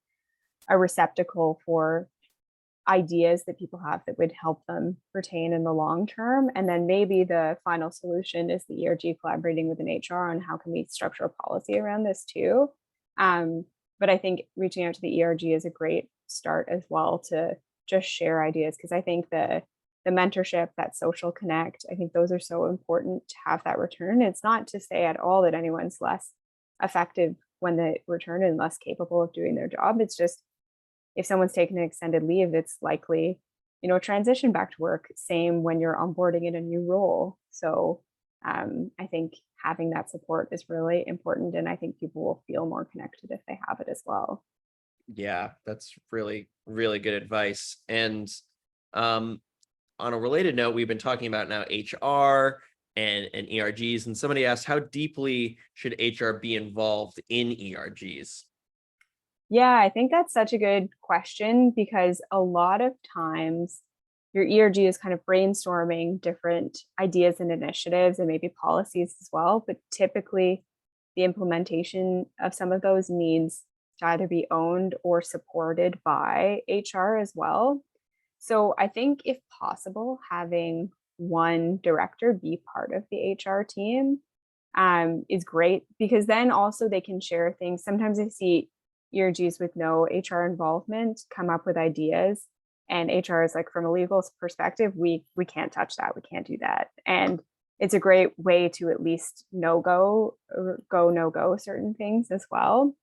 a receptacle for ideas that people have that would help them retain in the long term. And then maybe the final solution is the ERG collaborating with an HR on how can we structure a policy around this too. But I think reaching out to the ERG is a great start as well, to just share ideas, because I think the mentorship, that social connect, I think those are so important to have that return. It's not to say at all that anyone's less effective when they return and less capable of doing their job. It's just, if someone's taken an extended leave, it's likely, transition back to work. Same when you're onboarding in a new role. So I think having that support is really important, and I think people will feel more connected if they have it as well. Yeah, that's really, really good advice. And on a related note, we've been talking about now HR and ERGs, and somebody asked, how deeply should HR be involved in ERGs? Yeah, I think that's such a good question, because a lot of times your ERG is kind of brainstorming different ideas and initiatives and maybe policies as well. But typically, the implementation of some of those needs to either be owned or supported by HR as well. So I think, if possible, having one director be part of the HR team is great, because then also they can share things. Sometimes I see ERGs with no HR involvement come up with ideas, and HR is like, from a legal perspective, we can't touch that, we can't do that. And it's a great way to at least no go certain things as well.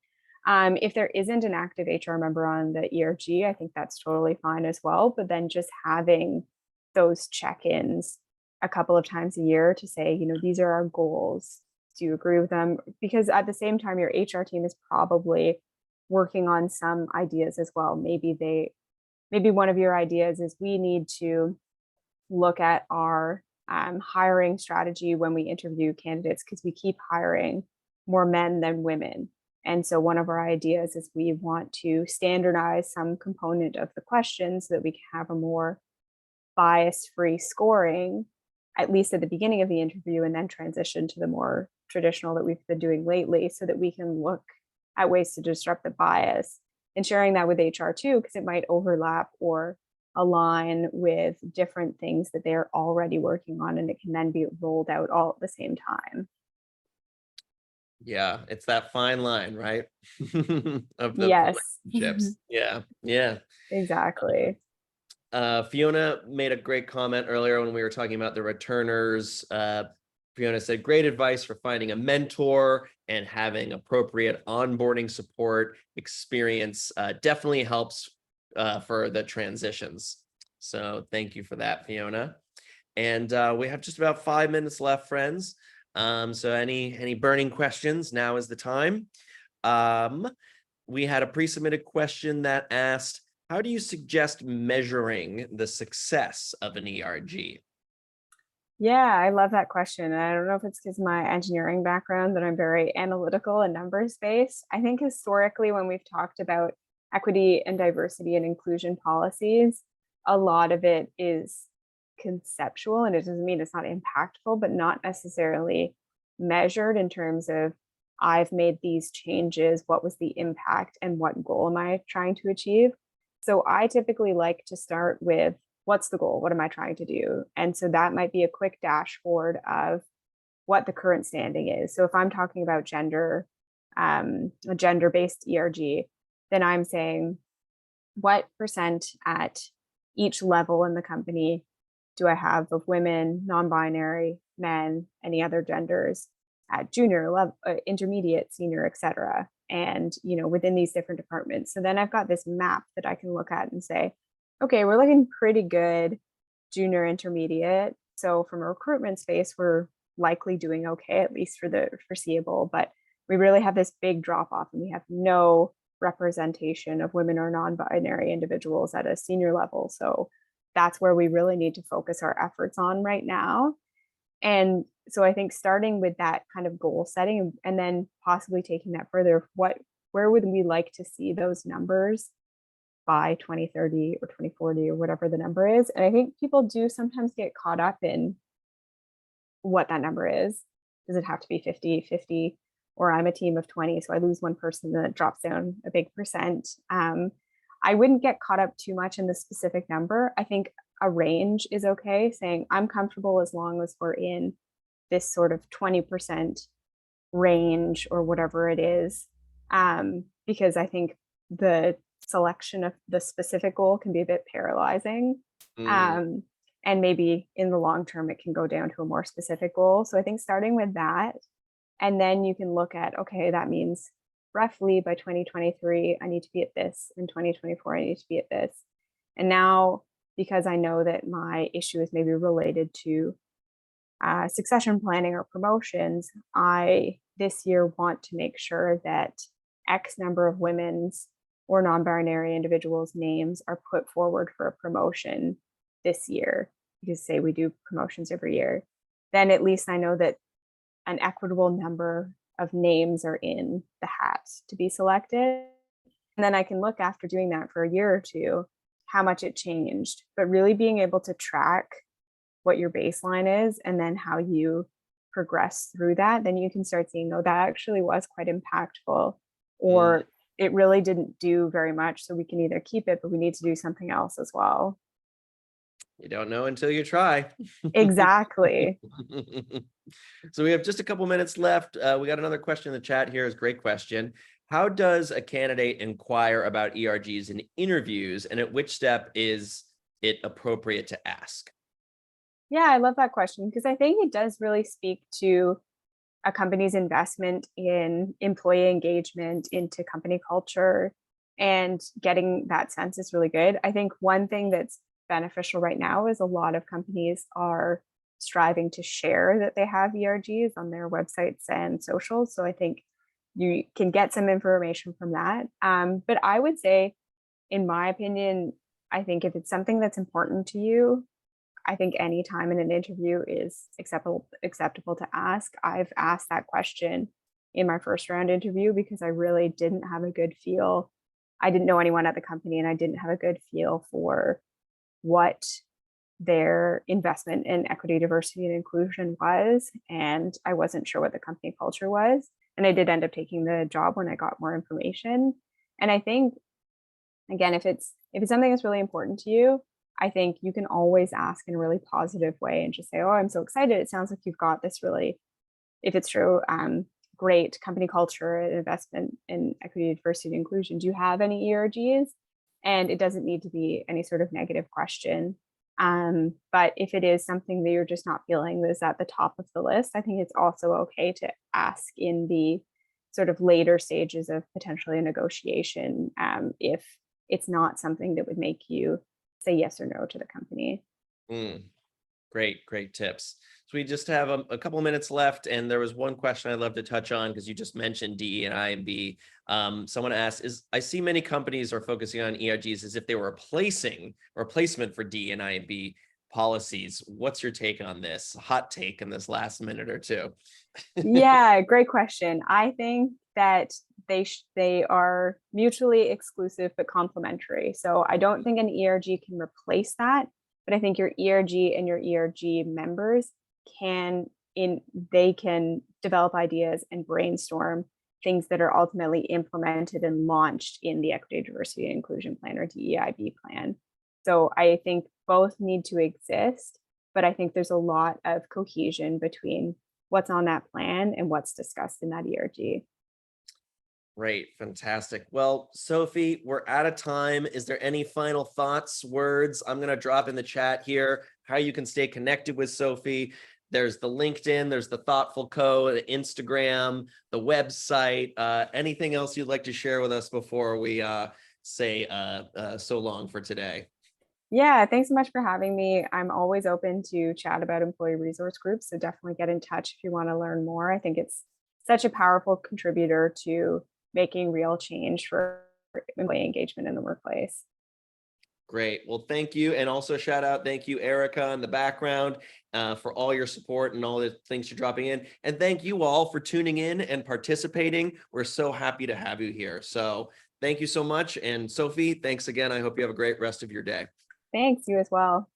If there isn't an active HR member on the ERG, I think that's totally fine as well. But then just having those check-ins a couple of times a year to say, these are our goals. Do you agree with them? Because at the same time, your HR team is probably working on some ideas as well. Maybe one of your ideas is, we need to look at our hiring strategy when we interview candidates, because we keep hiring more men than women. And so one of our ideas is, we want to standardize some component of the questions so that we can have a more bias-free scoring, at least at the beginning of the interview, and then transition to the more traditional that we've been doing lately, so that we can look at ways to disrupt the bias, and sharing that with HR too, because it might overlap or align with different things that they're already working on, and it can then be rolled out all at the same time. Yeah, it's that fine line, right? Of the Yes. relationships. Yeah. Exactly. Fiona made a great comment earlier when we were talking about the returners. Fiona said, great advice for finding a mentor and having appropriate onboarding support experience definitely helps for the transitions. So thank you for that, Fiona. And we have just about 5 minutes left, friends. So any burning questions, now is the time. We had a pre-submitted question that asked, how do you suggest measuring the success of an ERG? Yeah, I love that question. And I don't know if it's because of my engineering background that I'm very analytical and numbers based. I think historically, when we've talked about equity and diversity and inclusion policies, a lot of it is conceptual, and it doesn't mean it's not impactful, but not necessarily measured in terms of, I've made these changes, what was the impact, and what goal am I trying to achieve? So I typically like to start with, what's the goal? What am I trying to do? And so that might be a quick dashboard of what the current standing is. So if I'm talking about gender, a gender-based ERG, then I'm saying, what percent at each level in the company do I have of women, non-binary, men, any other genders at junior level, intermediate, senior, etc. And within these different departments. So then I've got this map that I can look at and say, okay, we're looking pretty good, junior, intermediate. So from a recruitment space, we're likely doing okay, at least for the foreseeable. But we really have this big drop off, and we have no representation of women or non-binary individuals at a senior level. So that's where we really need to focus our efforts on right now. And so I think starting with that kind of goal setting and then possibly taking that further, where would we like to see those numbers by 2030 or 2040 or whatever the number is? And I think people do sometimes get caught up in what that number is. Does it have to be 50, or I'm a team of 20, so I lose one person and it drops down a big percent? I wouldn't get caught up too much in the specific number. I think a range is okay, saying I'm comfortable as long as we're in this sort of 20% range or whatever it is, because I think the selection of the specific goal can be a bit paralyzing. And maybe in the long term, it can go down to a more specific goal. So I think starting with that, and then you can look at, okay, that means roughly by 2023, I need to be at this. In 2024, I need to be at this. And now, because I know that my issue is maybe related to succession planning or promotions, I this year want to make sure that X number of women's or non-binary individuals' names are put forward for a promotion this year, because say we do promotions every year, then at least I know that an equitable number of names are in the hat to be selected. And then I can look after doing that for a year or two, how much it changed, but really being able to track what your baseline is and then how you progress through that, then you can start seeing, oh, that actually was quite impactful, or it really didn't do very much. So we can either keep it, but we need to do something else as well. You don't know until you try. Exactly. So we have just a couple minutes left. We got another question in the chat here. Is a great question. How does a candidate inquire about ERGs in interviews, and at which step is it appropriate to ask? Yeah, I love that question, because I think it does really speak to a company's investment in employee engagement, into company culture, and getting that sense is really good. I think one thing that's beneficial right now is a lot of companies are striving to share that they have ERGs on their websites and socials. So I think you can get some information from that. But I would say, in my opinion, I think if it's something that's important to you, I think any time in an interview is acceptable to ask. I've asked that question in my first round interview because I really didn't have a good feel. I didn't know anyone at the company, and I didn't have a good feel for what their investment in equity, diversity, and inclusion was. And I wasn't sure what the company culture was. And I did end up taking the job when I got more information. And I think, again, if it's something that's really important to you, I think you can always ask in a really positive way and just say, oh, I'm so excited. It sounds like you've got this really, if it's true, great company culture and investment in equity, diversity, and inclusion. Do you have any ERGs? And it doesn't need to be any sort of negative question. But if it is something that you're just not feeling is at the top of the list, I think it's also okay to ask in the sort of later stages of potentially a negotiation, if it's not something that would make you say yes or no to the company. Great tips. So we just have a couple of minutes left, and there was one question I'd love to touch on because you just mentioned DE and IMB. Someone asked, I see many companies are focusing on ERGs as if they were replacement for DE and IMB policies. What's your take on this? Hot take in this last minute or two. Yeah, great question. I think that they are mutually exclusive but complementary. So I don't think an ERG can replace that, but I think your ERG and your ERG members can develop ideas and brainstorm things that are ultimately implemented and launched in the Equity, Diversity, and Inclusion Plan, or DEIB plan. So I think both need to exist, but I think there's a lot of cohesion between what's on that plan and what's discussed in that ERG. Great, fantastic. Well, Sophie, we're out of time. Is there any final thoughts, words? I'm going to drop in the chat here how you can stay connected with Sophie. There's the LinkedIn, there's the Thoughtful Co, the Instagram, the website. Anything else you'd like to share with us before we say so long for today? Yeah, thanks so much for having me. I'm always open to chat about employee resource groups, so definitely get in touch if you want to learn more. I think it's such a powerful contributor to making real change for employee engagement in the workplace. Great. Well, thank you. And also shout out, thank you, Erica, in the background for all your support and all the things you're dropping in. And thank you all for tuning in and participating. We're so happy to have you here. So thank you so much. And Sophie, thanks again. I hope you have a great rest of your day. Thanks, you as well.